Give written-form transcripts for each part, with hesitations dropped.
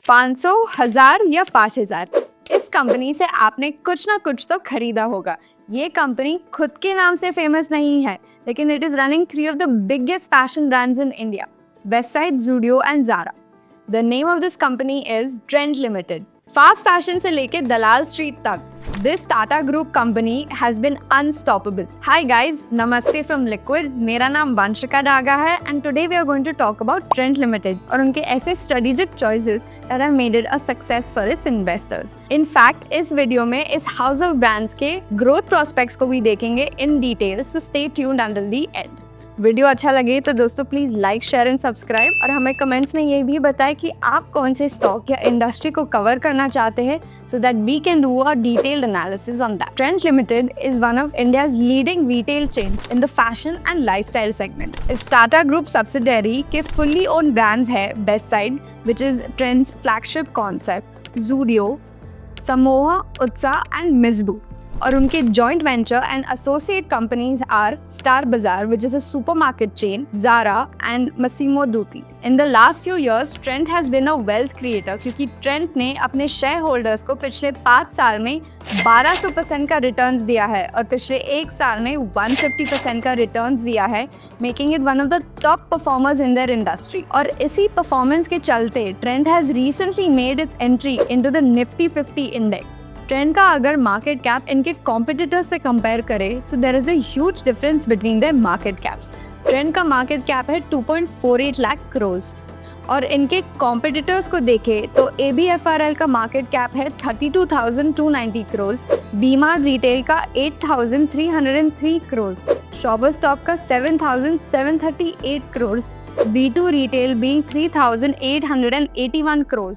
500, 1000 या 5000, इस कंपनी से आपने कुछ ना कुछ तो खरीदा होगा। ये कंपनी खुद के नाम से फेमस नहीं है, लेकिन it is running 3 of the biggest fashion brands in India, Westside, Zudio and Zara. The name of this company is Trent Limited. Fast fashion से लेके दलाल स्ट्रीट तक, this Tata group company has been unstoppable. Hi guys, नमस्ते from Liquid. मेरा नाम वंशिका डागा है and today we are going to talk about Trent Limited और उनके ऐसे strategic choices that have made it a success for its investors. In fact इस video में इस हाउस ऑफ ब्रांड्स के ग्रोथ प्रोस्पेक्ट्स को भी देखेंगे in detail, so stay tuned until the end. Video अच्छा लगे तो दोस्तों please like, share and subscribe और हमें कमेंट्स में ये भी बताएं कि आप कौन से स्टॉक या इंडस्ट्री को कवर करना चाहते हैं, so that we can do a detailed analysis on that. Trent Limited is one of India's leading retail chains in the fashion and lifestyle segments. इस टाटा ग्रुप सब्सिडरी के fully owned brands है Westside, which is Trent's flagship concept, Zudio, Samoa, Utsa and Mizbu. और उनके joint venture and associate companies are Star Bazaar, which is a supermarket chain, Zara and Massimo Dutti. In the last few years, Trent has been a wealth creator क्योंकि Trent ने अपने share holders को पिछले 5 साल में 1200% का returns दिया है और पिछले 1 साल में 150% का रिटर्न्स दिया है, making it one of the top performers in their industry. और इसी परफॉर्मेंस के चलते Trent has recently made its entry into the Nifty 50 index. Trent का अगर मार्केट कैप इनके कॉम्पिटिटर्स से कंपेयर करें, so there is a huge difference between their market caps. Trent का मार्केट कैप है 2.48 लाख करोड़ और इनके कॉम्पिटिटर्स को देखें तो ABFRL का मार्केट कैप है 32,290 करोड़, बीमार रिटेल का 8,303 करोड़, शॉपर स्टॉप का 7,738 crore, B2 retail being 3,881 crore,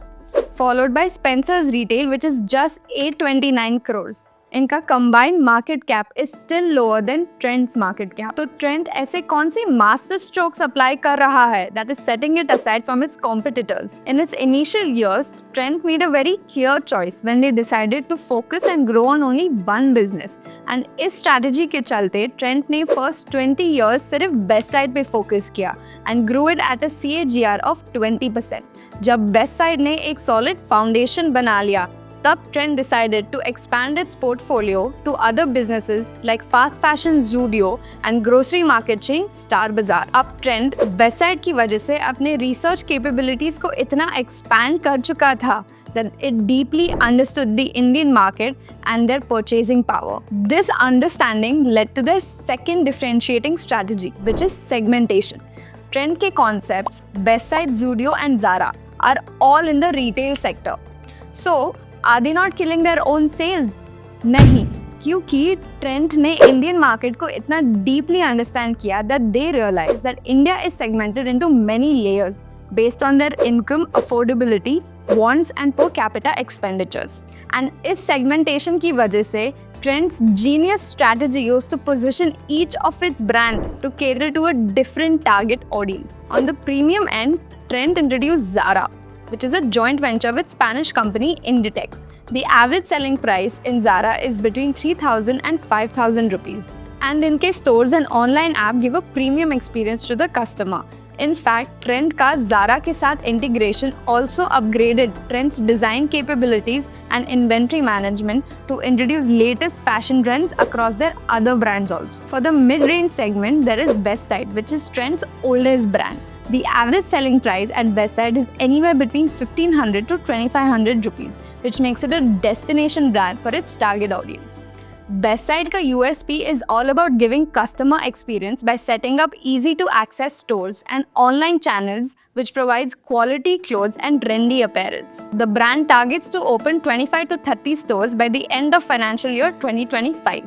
followed by Spencer's Retail, which is just 829 crores. इनका combined market cap is still lower than Trent's market cap. तो Trent ऐसे कौन सी master strokes apply कर रहा है that is setting it aside from its competitors? In its initial years, Trent made a very clear choice when they decided to focus and grow on only one business. And इस strategy के चलते Trent ने first 20 years सिर्फ Westside पे focus किया and grew it at a CAGR of 20%. जब Westside ने एक solid foundation बना लिया, तब Trent decided to expand its portfolio to other businesses like fast fashion Zudio and grocery market chain Star Bazaar. अब Trent Westside की वजह से अपने research capabilities को इतना expand कर चुका था that it deeply understood the Indian market and their purchasing power. This understanding led to their second differentiating strategy, which is segmentation. Trent के concepts Westside, Zudio and Zara are all in the retail sector. So, are they not killing their own sales? नहीं, क्योंकि Trent ने Indian market को इतना deeply understand किया that they realized that India is segmented into many layers based on their income, affordability, wants and per capita expenditures. And इस segmentation की वजह से Trent's genius strategy used to position each of its brand to cater to a different target audience. On the premium end, Trent introduced Zara, which is a joint venture with Spanish company Inditex. The average selling price in Zara is between 3,000 and 5,000 rupees. And इनके stores and online app give a premium experience to the customer. In fact, Trent का Zara के साथ integration also upgraded Trent's design capabilities and inventory management to introduce latest fashion trends across their other brands also. For the mid-range segment, there is Westside, which is Trent's oldest brand. The average selling price at Westside is anywhere between 1,500 to 2,500 rupees, which makes it a destination brand for its target audience. Westside का USP is all about giving customer experience by setting up easy to access stores and online channels which provides quality clothes and trendy apparels. The brand targets to open 25 to 30 stores by the end of financial year 2025.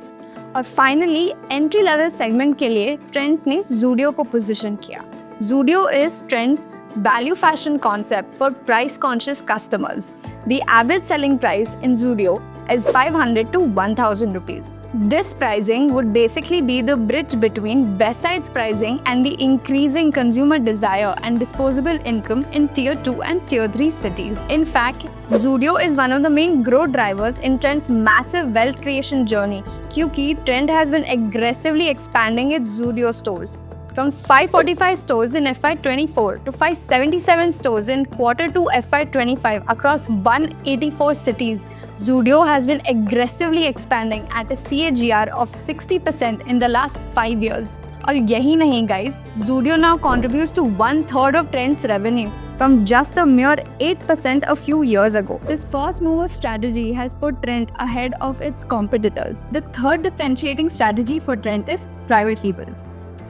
और finally, entry level segment के लिए Trent ने Zudio को position किया. Zudio is Trent's value fashion concept for price conscious customers. The average selling price in Zudio is 500 to 1,000 rupees. This pricing would basically be the bridge between Westside's pricing and the increasing consumer desire and disposable income in Tier 2 and Tier 3 cities. In fact, Zudio is one of the main growth drivers in Trent's massive wealth creation journey क्योंकि Trent has been aggressively expanding its Zudio stores. from 545 stores in FY24 to 577 stores in Q2 FY25 across 184 cities. Zudio has been aggressively expanding at a CAGR of 60% in the last 5 years. और यही नहीं guys, Zudio now contributes to 1/3 of Trent's revenue from just a mere 8% a few years ago. This first mover strategy has put Trent ahead of its competitors. The third differentiating strategy for Trent is private labels.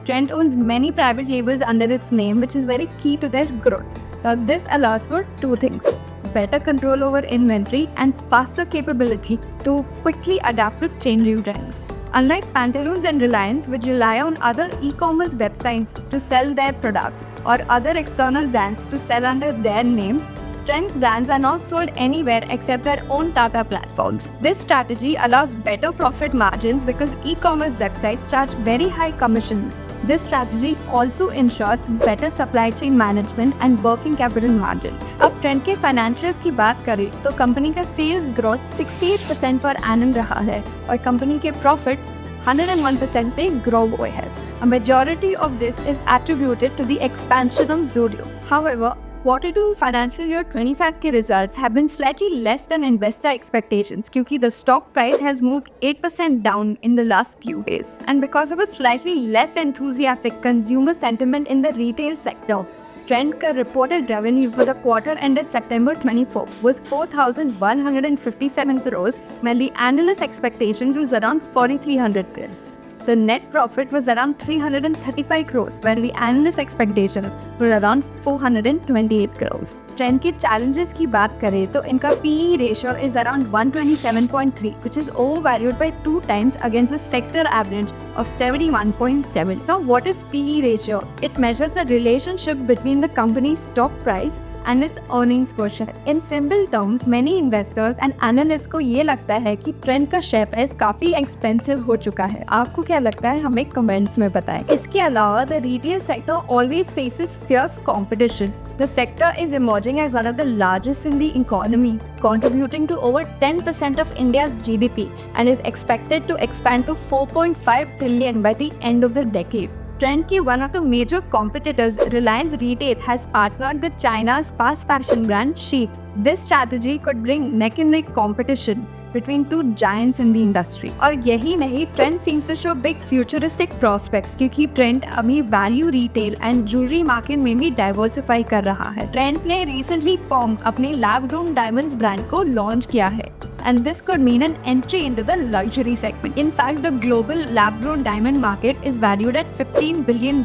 Trent owns many private labels under its name, which is very key to their growth. Now, this allows for two things: better control over inventory and faster capability to quickly adapt to changing trends. Unlike Pantaloons and Reliance, which rely on other e-commerce websites to sell their products or other external brands to sell under their name, Trent's brands are not sold anywhere except their own Tata platforms. This strategy allows better profit margins because e-commerce websites charge very high commissions. This strategy also ensures better supply chain management and working capital margins. अब Trent के financials की बात करें तो company का sales growth 68% पर annum रहा है और कंपनी के profits 101% पे grow हुए हैं. A majority of this is attributed to the expansion of Zudio. However, Q2 financial year 25 के results have been slightly less than investor expectations क्योंकि the stock price has moved 8% down in the last few days. And because of a slightly less enthusiastic consumer sentiment in the retail sector, Trent का reported revenue for the quarter ended September 24 was 4,157 crores, while the analyst expectations was around 4,300 crores. The net profit was around 335 crores, while the analyst expectations were around 428 crores. Trent के challenges की बात करें तो इनका PE ratio is around 127.3, which is overvalued by 2 times against the sector average of 71.7. Now, what is PE ratio? It measures the relationship between the company's stock price and its earnings per share. In simple terms, many investors and analysts को ये लगता है कि Trent का share price काफी expensive हो चुका है. आपको क्या लगता है? हमें comments में बताएं. इसके अलावा, the retail sector always faces fierce competition. The sector is emerging as one of the largest in the economy, contributing to over 10% of India's GDP and is expected to expand to 4.5 trillion by the end of the decade. Trent की one of the major competitors, Reliance Retail, has partnered with China's fast fashion brand Shein. This strategy could bring neck-and-neck competition between two giants in the industry. और यही नहीं, Trent seems to show big futuristic prospects क्योंकि Trent अभी value retail and jewelry market में भी diversify कर रहा है. Trent ने recently Pong अपने lab grown diamonds brand को launch किया है. And this could mean an entry into the luxury segment. In fact, the global lab-grown diamond market is valued at $15 billion,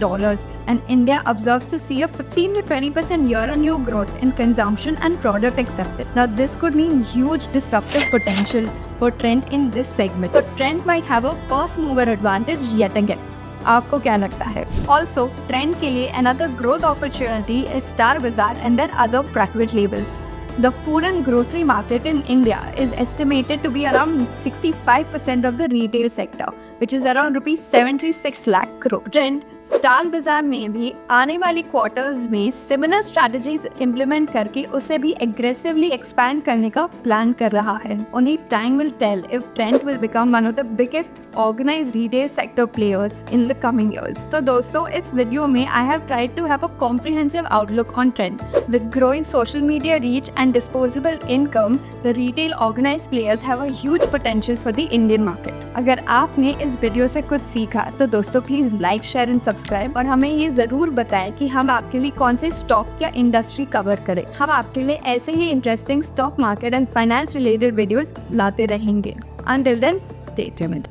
and India observes to see a 15 to 20% year-on-year growth in consumption and product acceptance. Now, this could mean huge disruptive potential for Trent in this segment. So, Trent might have a first-mover advantage yet again. आपको क्या लगता है? Also, Trent के लिए another growth opportunity is Star Bazaar and their other private labels. The food and grocery market in India is estimated to be around 65% of the retail sector, which is around rupees 76 lakh crore. Trent Star Bazaar में भी आने वाली quarters में similar strategies implement करके उसे भी aggressively expand करने का प्लान कर रहा है. Only time will tell if Trent will become one of the biggest organized retail sector players in the coming years. तो दोस्तों, इस वीडियो में I have tried to have a comprehensive outlook on Trent. With growing social media reach and disposable income, the retail organized players have a huge potential for the Indian market. अगर आपने इस video से कुछ सीखा तो दोस्तों please like, share and subscribe और हमें ये जरूर बताएं कि हम आपके लिए कौन से स्टॉक या इंडस्ट्री कवर करें. हम आपके लिए ऐसे ही interesting stock market and finance related videos लाते रहेंगे. Until then, stay tuned.